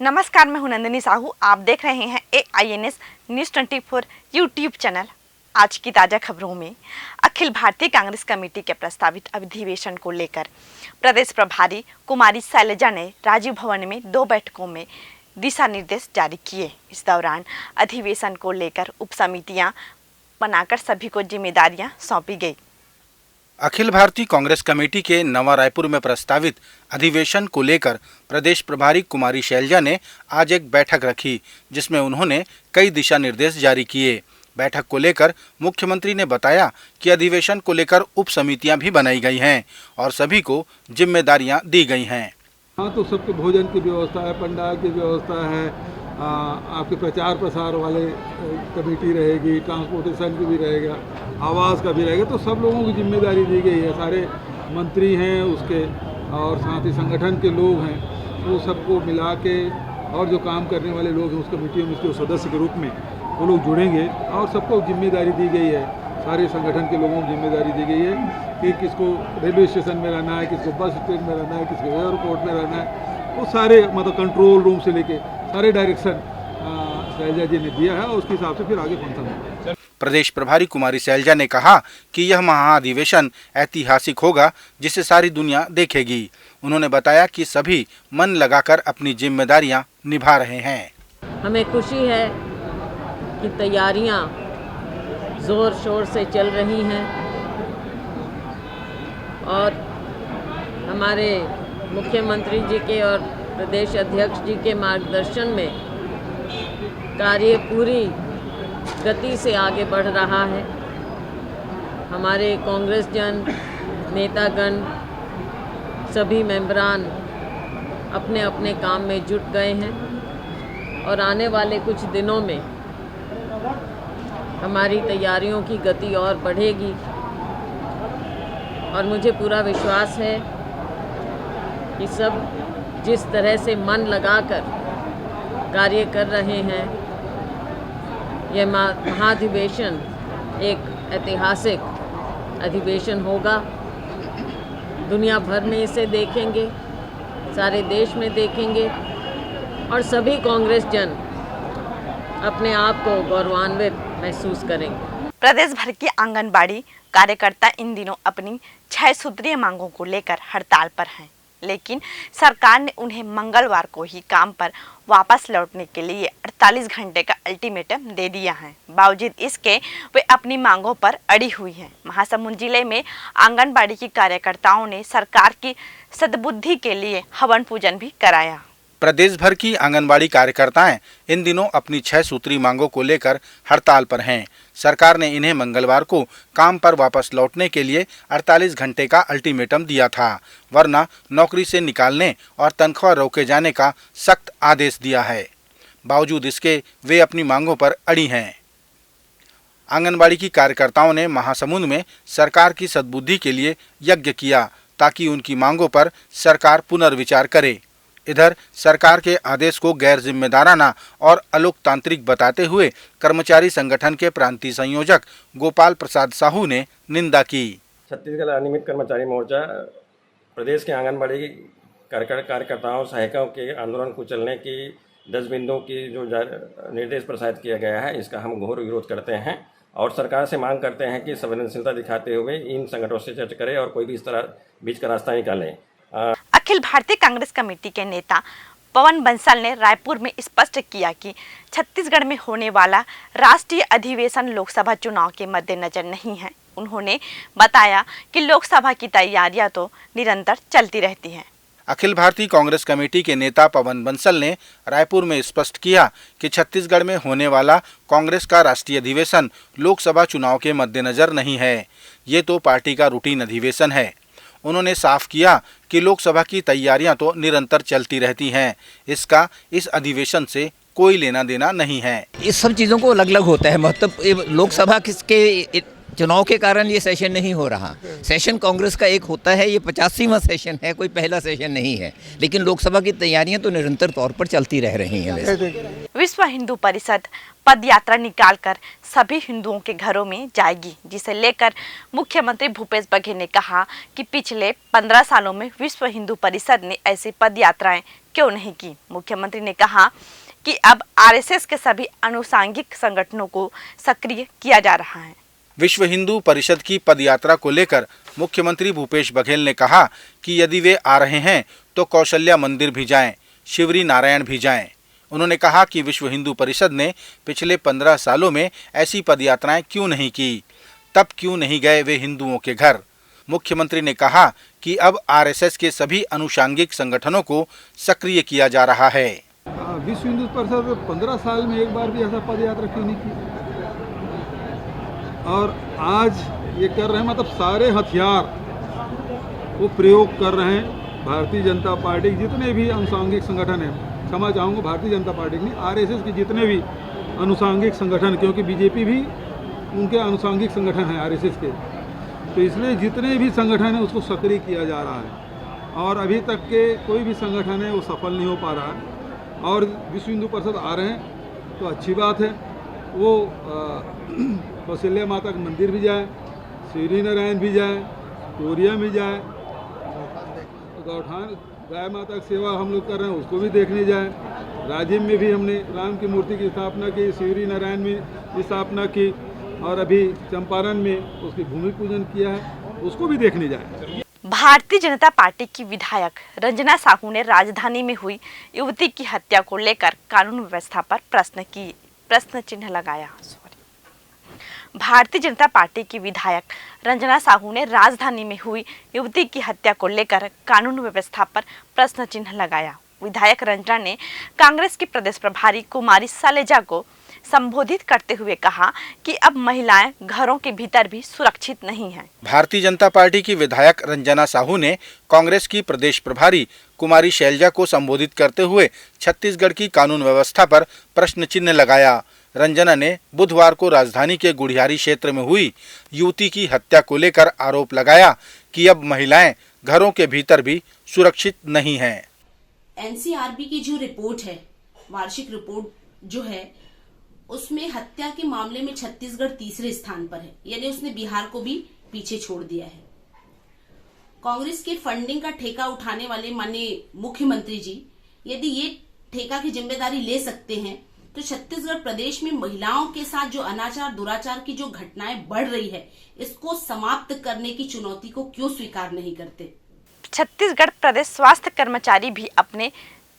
नमस्कार, मैं हूं नंदिनी साहू। आप देख रहे हैं AINS न्यूज़ 24 यूट्यूब चैनल। आज की ताज़ा खबरों में अखिल भारतीय कांग्रेस कमेटी के प्रस्तावित अधिवेशन को लेकर प्रदेश प्रभारी कुमारी शैलजा ने राजीव भवन में 2 बैठकों में दिशा निर्देश जारी किए। इस दौरान अधिवेशन को लेकर उप समितियां बनाकर सभी को जिम्मेदारियां सौंपी गई। अखिल भारतीय कांग्रेस कमेटी के नवा रायपुर में प्रस्तावित अधिवेशन को लेकर प्रदेश प्रभारी कुमारी शैलजा ने आज एक बैठक रखी, जिसमें उन्होंने कई दिशा निर्देश जारी किए। बैठक को लेकर मुख्यमंत्री ने बताया कि अधिवेशन को लेकर उप समितियां भी बनाई गई हैं और सभी को जिम्मेदारियां दी गई हैं। हाँ, तो सबके भोजन की व्यवस्था है, पंडाल की व्यवस्था है, आपके प्रचार प्रसार वाले कमेटी रहेगी, ट्रांसपोर्टेशन की भी रहेगा, आवास का भी रहेगा। तो सब लोगों की जिम्मेदारी दी गई है। सारे मंत्री हैं उसके और साथ ही संगठन के लोग हैं, वो सबको मिला के और जो काम करने वाले लोग हैं उस कमेटी में उसके सदस्य के रूप में वो लोग जुड़ेंगे और सबको जिम्मेदारी दी गई है। सारे संगठन के लोगों को जिम्मेदारी दी गई है कि किसको रेलवे स्टेशन में रहना है, किसको बस स्टैंड में रहना है, किसको एयरपोर्ट में रहना है। वो सारे मतलब कंट्रोल रूम से लेके सारे डायरेक्शन शैलजा जी ने दिया है और उसके हिसाब से फिर आगे फंक्शन होगा। प्रदेश प्रभारी कुमारी शैलजा ने कहा कि यह महाअधिवेशन ऐतिहासिक होगा, जिसे सारी दुनिया देखेगी। उन्होंने बताया कि सभी मन लगाकर अपनी जिम्मेदारियां निभा रहे हैं। हमें खुशी है कि तैयारियां जोर शोर से चल रही हैं और हमारे मुख्यमंत्री जी के और प्रदेश अध्यक्ष जी के मार्गदर्शन में कार्य पूरी गति से आगे बढ़ रहा है। हमारे कांग्रेस जन नेतागण सभी मेंबरान अपने अपने काम में जुट गए हैं और आने वाले कुछ दिनों में हमारी तैयारियों की गति और बढ़ेगी और मुझे पूरा विश्वास है कि सब जिस तरह से मन लगाकर कार्य कर रहे हैं, यह महाधिवेशन एक ऐतिहासिक अधिवेशन होगा। दुनिया भर में इसे देखेंगे, सारे देश में देखेंगे और सभी कांग्रेस जन अपने आप को गौरवान्वित महसूस करेंगे। प्रदेश भर की आंगनबाड़ी कार्यकर्ता इन दिनों अपनी 6 सूत्रीय मांगों को लेकर हड़ताल पर हैं, लेकिन सरकार ने उन्हें मंगलवार को ही काम पर वापस लौटने के लिए 48 घंटे का अल्टीमेटम दे दिया है। बावजूद इसके वे अपनी मांगों पर अड़ी हुई हैं। महासमुंद जिले में आंगनबाड़ी की कार्यकर्ताओं ने सरकार की सद्बुद्धि के लिए हवन पूजन भी कराया। प्रदेश भर की आंगनबाड़ी कार्यकर्ताएं इन दिनों अपनी 6 सूत्री मांगों को लेकर हड़ताल पर हैं। सरकार ने इन्हें मंगलवार को काम पर वापस लौटने के लिए 48 घंटे का अल्टीमेटम दिया था, वरना नौकरी से निकालने और तनख्वाह रोके जाने का सख्त आदेश दिया है। बावजूद इसके वे अपनी मांगों पर अड़ी हैं। आंगनबाड़ी की कार्यकर्ताओं ने महासमुंद में सरकार की सद्बुद्धि के लिए यज्ञ किया ताकि उनकी मांगों पर सरकार पुनर्विचार करे। इधर सरकार के आदेश को गैर जिम्मेदाराना और अलोकतांत्रिक बताते हुए कर्मचारी संगठन के प्रांतीय संयोजक गोपाल प्रसाद साहू ने निंदा की। छत्तीसगढ़ अनियमित कर्मचारी मोर्चा प्रदेश के आंगनबाड़ी कार्यकर्ताओं सहायकों के आंदोलन को चलने की 10 बिंदुओं की जो निर्देश प्रसारित किया गया है, इसका हम घोर विरोध करते हैं और सरकार से मांग करते हैं कि संवेदनशीलता दिखाते हुए इन संगठनों से चर्चा करें और कोई भी इस तरह बीच का रास्ता निकालें। अखिल भारतीय कांग्रेस कमेटी के नेता पवन बंसल ने रायपुर में स्पष्ट किया कि छत्तीसगढ़ में होने वाला राष्ट्रीय अधिवेशन लोकसभा चुनाव के मद्देनजर नहीं है। उन्होंने बताया कि लोकसभा की तैयारियां तो निरंतर चलती रहती हैं। अखिल भारतीय कांग्रेस कमेटी के नेता पवन बंसल ने रायपुर में स्पष्ट किया कि छत्तीसगढ़ में होने वाला कांग्रेस का राष्ट्रीय अधिवेशन लोकसभा चुनाव के मद्देनजर नहीं है, ये तो पार्टी का रूटीन अधिवेशन है। उन्होंने साफ किया कि लोकसभा की तैयारियां तो निरंतर चलती रहती हैं, इसका इस अधिवेशन से कोई लेना देना नहीं है। इस सब चीज़ों को अलग अलग होता है महत्व। लोकसभा किसके चुनाव के कारण ये सेशन नहीं हो रहा। सेशन कांग्रेस का एक होता है, ये 85वां सेशन है, कोई पहला सेशन नहीं है। लेकिन लोकसभा की तैयारियां तो निरंतर तौर पर चलती रह रही हैं। विश्व हिंदू परिषद पद यात्रा निकालकर सभी हिंदुओं के घरों में जाएगी, जिसे लेकर मुख्यमंत्री भूपेश बघेल ने कहा कि पिछले 15 सालों में विश्व हिंदू परिषद ने ऐसी पद यात्राएं क्यों नहीं की। मुख्यमंत्री ने कहा कि अब आरएसएस के सभी अनुसांगिक संगठनों को सक्रिय किया जा रहा है। विश्व हिंदू परिषद की पदयात्रा को लेकर मुख्यमंत्री भूपेश बघेल ने कहा कि यदि वे आ रहे हैं तो कौशल्या मंदिर भी जाएं, शिवरी नारायण भी जाएं। उन्होंने कहा कि विश्व हिंदू परिषद ने पिछले 15 सालों में ऐसी पदयात्राएं क्यों नहीं की, तब क्यों नहीं गए वे हिंदुओं के घर। मुख्यमंत्री ने कहा कि अब आरएसएस के सभी अनुषांगिक संगठनों को सक्रिय किया जा रहा है। विश्व हिंदू परिषद 15 साल में एक बार भी ऐसा पद यात्रा क्यों नहीं की, और आज ये कर रहे हैं, मतलब सारे हथियार वो प्रयोग कर रहे हैं। भारतीय जनता पार्टी जितने भी अनुषांगिक संगठन हैं, क्षमा चाहूँगा भारतीय जनता पार्टी नहीं, आरएसएस के जितने भी अनुषांगिक संगठन, क्योंकि बीजेपी भी उनके अनुषांगिक संगठन हैं आरएसएस के, तो इसलिए जितने भी संगठन हैं उसको सक्रिय किया जा रहा है। और अभी तक के कोई भी संगठन है वो सफल नहीं हो पा रहा है। और विश्व हिंदू परिषद आ रहे हैं तो अच्छी बात है। वो कौशल्या माता का मंदिर भी जाए, शिवरी नारायण भी जाए, कोरिया भी जाए, गौठान गाय माता की सेवा हम लोग कर रहे हैं उसको भी देखने जाए। राजिम में भी हमने राम की मूर्ति की स्थापना की, शिवरी नारायण में स्थापना की, और अभी चंपारण में उसकी भूमि पूजन किया है, उसको भी देखने जाए। भारतीय जनता पार्टी की विधायक रंजना साहू ने राजधानी में हुई युवती की हत्या को लेकर कानून व्यवस्था पर प्रश्न चिन्ह लगाया। भारतीय जनता पार्टी की विधायक रंजना साहू ने राजधानी में हुई युवती की हत्या को लेकर कानून व्यवस्था पर प्रश्न चिन्ह लगाया। विधायक रंजना ने कांग्रेस की प्रदेश प्रभारी कुमारी सलेजा को संबोधित करते हुए कहा कि अब महिलाएं घरों के भीतर भी सुरक्षित नहीं हैं। भारतीय जनता पार्टी की विधायक रंजना साहू ने कांग्रेस की प्रदेश प्रभारी कुमारी शैलजा को संबोधित करते हुए छत्तीसगढ़ की कानून व्यवस्था पर प्रश्न चिन्ह लगाया। रंजना ने बुधवार को राजधानी के गुढ़ियारी क्षेत्र में हुई युवती की हत्या को लेकर आरोप लगाया कि अब महिलाएं घरों के भीतर भी सुरक्षित नहीं हैं। एनसीआरबी की जो रिपोर्ट है, वार्षिक रिपोर्ट जो है, उसमें हत्या के मामले में छत्तीसगढ़ तीसरे स्थान पर है, यानी उसने बिहार को भी पीछे छोड़ दिया है। कांग्रेस के फंडिंग का ठेका उठाने वाले माननीय मुख्यमंत्री जी यदि ये ठेका की जिम्मेदारी ले सकते हैं तो छत्तीसगढ़ प्रदेश में महिलाओं के साथ जो अनाचार दुराचार की जो घटनाएं बढ़ रही है, इसको समाप्त करने की चुनौती को क्यों स्वीकार नहीं करते। छत्तीसगढ़ प्रदेश स्वास्थ्य कर्मचारी भी अपने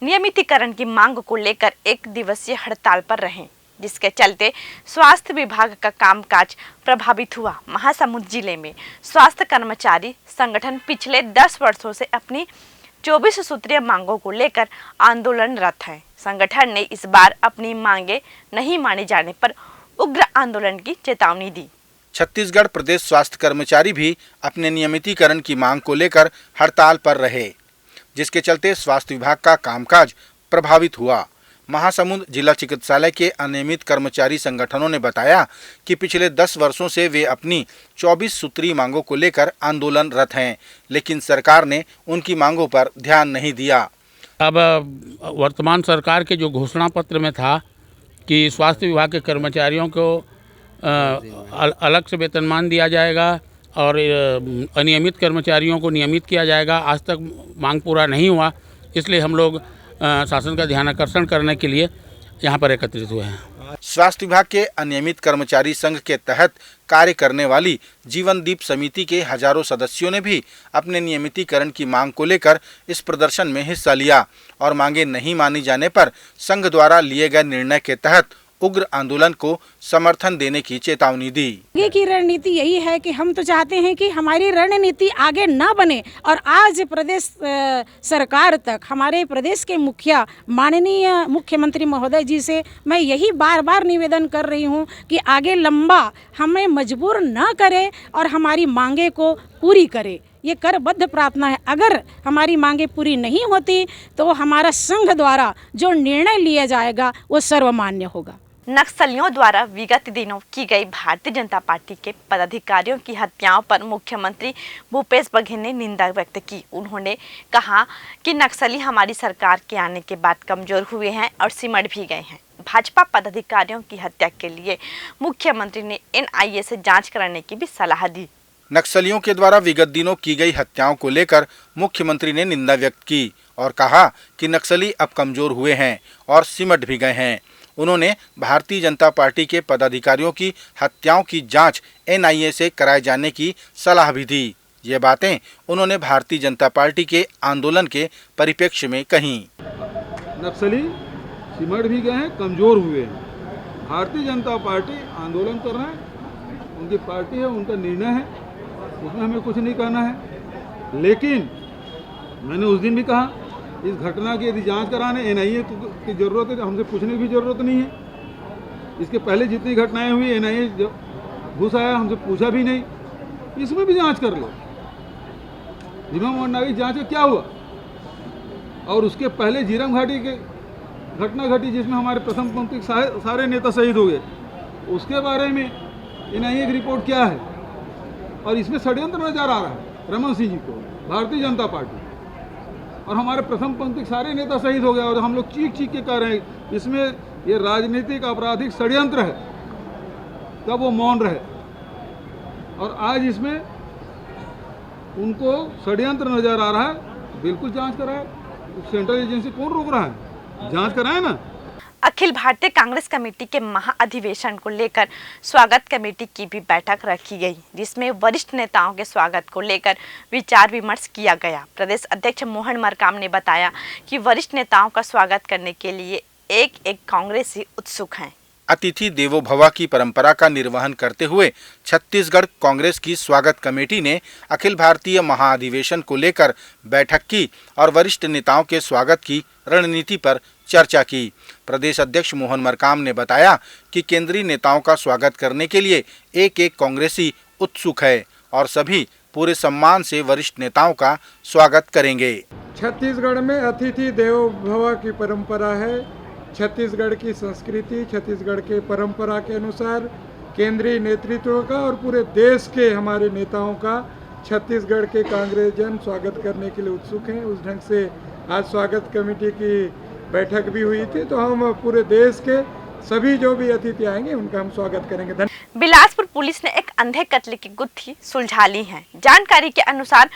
नियमितीकरण की मांग को लेकर 1 दिवसीय हड़ताल पर रहे, जिसके चलते स्वास्थ्य विभाग का कामकाज प्रभावित हुआ। महासमुंद जिले में स्वास्थ्य कर्मचारी संगठन पिछले 10 वर्षों से अपनी 24 सूत्रीय मांगों को लेकर आंदोलनरत है। संगठन ने इस बार अपनी मांगे नहीं माने जाने पर उग्र आंदोलन की चेतावनी दी। छत्तीसगढ़ प्रदेश स्वास्थ्य कर्मचारी भी अपने नियमितीकरण की मांग को लेकर हड़ताल पर रहे, जिसके चलते स्वास्थ्य विभाग का कामकाज प्रभावित हुआ। महासमुंद जिला चिकित्सालय के अनियमित कर्मचारी संगठनों ने बताया कि पिछले 10 वर्षों से वे अपनी 24 सूत्रीय मांगों को लेकर आंदोलनरत हैं, लेकिन सरकार ने उनकी मांगों पर ध्यान नहीं दिया। अब वर्तमान सरकार के जो घोषणा पत्र में था कि स्वास्थ्य विभाग के कर्मचारियों को अलग से वेतनमान दिया जाएगा और अनियमित कर्मचारियों को नियमित किया जाएगा, आज तक मांग पूरा नहीं हुआ, इसलिए हम लोग शासन का ध्यान आकर्षण करने के लिए यहाँ पर एकत्रित हुए हैं। स्वास्थ्य विभाग के अनियमित कर्मचारी संघ के तहत कार्य करने वाली जीवनदीप समिति के हजारों सदस्यों ने भी अपने नियमितीकरण की मांग को लेकर इस प्रदर्शन में हिस्सा लिया और मांगे नहीं मानी जाने पर संघ द्वारा लिए गए निर्णय के तहत उग्र आंदोलन को समर्थन देने की चेतावनी दी। आगे की रणनीति यही है कि हम तो चाहते हैं कि हमारी रणनीति आगे ना बने, और आज प्रदेश सरकार तक हमारे प्रदेश के मुखिया माननीय मुख्यमंत्री महोदय जी से मैं यही बार बार निवेदन कर रही हूं कि आगे लंबा हमें मजबूर न करे और हमारी मांगे को पूरी करे। ये करबद्ध प्रार्थना है। अगर हमारी मांगे पूरी नहीं होती तो हमारा संघ द्वारा जो निर्णय लिया जाएगा वो सर्वमान्य होगा। नक्सलियों द्वारा विगत दिनों की गई भारतीय जनता पार्टी के पदाधिकारियों की हत्याओं पर मुख्यमंत्री भूपेश बघेल ने निंदा व्यक्त की। उन्होंने कहा कि नक्सली हमारी सरकार के आने के बाद कमजोर हुए हैं और सिमट भी गए हैं। भाजपा पदाधिकारियों की हत्या के लिए मुख्यमंत्री ने NIA से जांच कराने की भी सलाह दी। नक्सलियों के द्वारा विगत दिनों की गई हत्याओं को लेकर मुख्यमंत्री ने निंदा व्यक्त की और कहा कि नक्सली अब कमजोर हुए हैं और सिमट भी गए हैं। उन्होंने भारतीय जनता पार्टी के पदाधिकारियों की हत्याओं की जांच NIA से कराए जाने की सलाह भी दी। ये बातें उन्होंने भारतीय जनता पार्टी के आंदोलन के परिप्रेक्ष्य में कहीं। नक्सली सिमट भी गए हैं, कमज़ोर हुए हैं। भारतीय जनता पार्टी आंदोलन कर रहे हैं, उनकी पार्टी है, उनका निर्णय है, उसमें हमें कुछ नहीं कहना है। लेकिन मैंने उस दिन भी कहा, इस घटना की यदि जांच कराने NIA की ज़रूरत है तो हमसे पूछने की भी ज़रूरत नहीं है। इसके पहले जितनी घटनाएं हुई NIA घुस आया, हमसे पूछा भी नहीं, इसमें भी जांच कर लो। भीमा मोहन की जांच में क्या हुआ, और उसके पहले झीरम घाटी के घटना घटी जिसमें हमारे प्रथम पंक्ति सारे नेता शहीद हो गए, उसके बारे में NIA की रिपोर्ट क्या है। और इसमें षड्यंत्र नजर आ रहा है रमन सिंह जी को, भारतीय जनता पार्टी, और हमारे प्रथम पंक्ति सारे नेता शहीद हो गए। और हम लोग चीख चीख के कह रहे हैं इसमें ये राजनीतिक आपराधिक षड्यंत्र है, तब वो मौन रहे। और आज इसमें उनको षड्यंत्र नजर आ रहा है। बिल्कुल जांच कराए, सेंट्रल एजेंसी कौन रोक रहा है, जांच कराए ना। अखिल भारतीय कांग्रेस कमेटी के महाअधिवेशन को लेकर स्वागत कमेटी की भी बैठक रखी गई, जिसमें वरिष्ठ नेताओं के स्वागत को लेकर विचार विमर्श किया गया। प्रदेश अध्यक्ष मोहन मरकाम ने बताया कि वरिष्ठ नेताओं का स्वागत करने के लिए एक कांग्रेसी उत्सुक हैं। अतिथि देवो भव की परंपरा का निर्वहन करते हुए छत्तीसगढ़ कांग्रेस की स्वागत कमेटी ने अखिल भारतीय महाअधिवेशन को लेकर बैठक की और वरिष्ठ नेताओं के स्वागत की रणनीति पर चर्चा की। प्रदेश अध्यक्ष मोहन मरकाम ने बताया कि केंद्रीय नेताओं का स्वागत करने के लिए एक कांग्रेसी उत्सुक है और सभी पूरे सम्मान से वरिष्ठ नेताओं का स्वागत करेंगे। छत्तीसगढ़ में अतिथि देवो भव की परंपरा है। छत्तीसगढ़ की संस्कृति, छत्तीसगढ़ के परंपरा के अनुसार केंद्रीय नेतृत्व का और पूरे देश के हमारे नेताओं का छत्तीसगढ़ के कांग्रेस जन स्वागत करने के लिए उत्सुक हैं। उस ढंग से आज स्वागत कमेटी की बैठक भी हुई थी, तो हम पूरे देश के सभी जो भी अतिथि आएंगे उनका हम स्वागत करेंगे। बिलासपुर पुलिस ने एक अंधे कत्ल की गुत्थी सुलझा ली है। जानकारी के अनुसार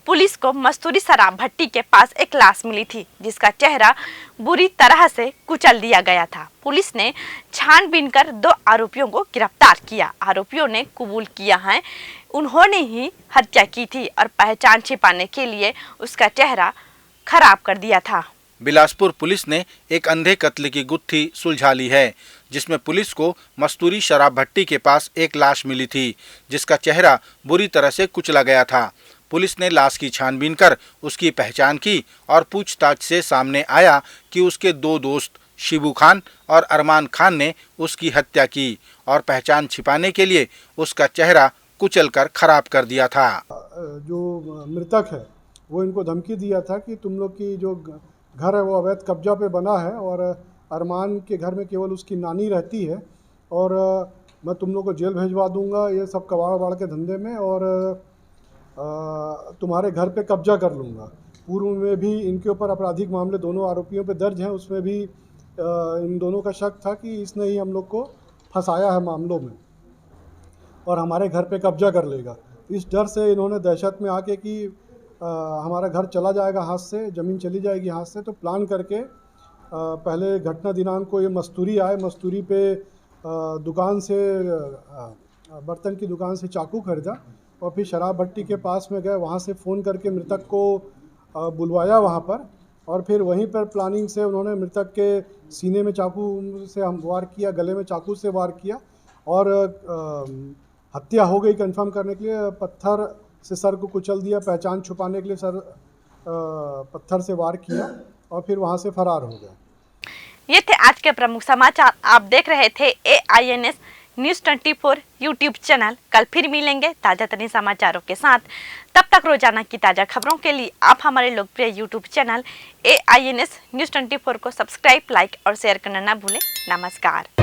पुलिस को मस्तूरी शराब भट्टी के पास एक लाश मिली थी, जिसका चेहरा बुरी तरह से कुचल दिया गया था। पुलिस ने छानबीन कर 2 आरोपियों को गिरफ्तार किया। आरोपियों ने कबूल किया है उन्होंने ही हत्या की थी और पहचान छिपाने के लिए उसका चेहरा खराब कर दिया था। बिलासपुर पुलिस ने एक अंधे कत्ल की गुत्थी सुलझा ली है, जिसमें पुलिस को मस्तूरी शराब भट्टी के पास एक लाश मिली थी, जिसका चेहरा बुरी तरह से कुचला गया था। पुलिस ने लाश की छानबीन कर उसकी पहचान की और पूछताछ से सामने आया कि उसके 2 दोस्त शिबू खान और अरमान खान ने उसकी हत्या की और पहचान छिपाने के लिए उसका चेहरा कुचलकर खराब कर दिया था। जो मृतक है वो इनको धमकी दिया था कि तुम लोग की जो घर है वो अवैध कब्जा पे बना है और अरमान के घर में केवल उसकी नानी रहती है और मैं तुम लोग को जेल भेजवा दूंगा ये सब कबाड़ वाड़ के धंधे में, और तुम्हारे घर पे कब्जा कर लूँगा। पूर्व में भी इनके ऊपर आपराधिक मामले दोनों आरोपियों पे दर्ज हैं, उसमें भी इन दोनों का शक था कि इसने ही हम लोग को फंसाया है मामलों में और हमारे घर पे कब्जा कर लेगा। इस डर से इन्होंने दहशत में आके कि हमारा घर चला जाएगा हाथ से, ज़मीन चली जाएगी हाथ से, तो प्लान करके पहले घटना दिनांक को ये मस्तूरी आए, मस्तूरी पे दुकान से बर्तन की दुकान से चाकू खरीदा और फिर शराब भट्टी के पास में गए, वहाँ से फ़ोन करके मृतक को बुलवाया वहाँ पर, और फिर वहीं पर प्लानिंग से उन्होंने मृतक के सीने में चाकू से वार किया, गले में चाकू से वार किया और हत्या हो गई कंफर्म करने के लिए पत्थर से सर को कुचल दिया, पहचान छुपाने के लिए सर पत्थर से वार किया और फिर वहाँ से फरार हो गया। ये थे आज के प्रमुख समाचार। आप देख रहे थे AINS न्यूज़ 24 यूट्यूब चैनल। कल फिर मिलेंगे ताज़ा तरीन समाचारों के साथ। तब तक रोजाना की ताज़ा खबरों के लिए आप हमारे लोकप्रिय यूट्यूब चैनल AINS न्यूज़ 24 को सब्सक्राइब, लाइक और शेयर करना ना भूलें। नमस्कार।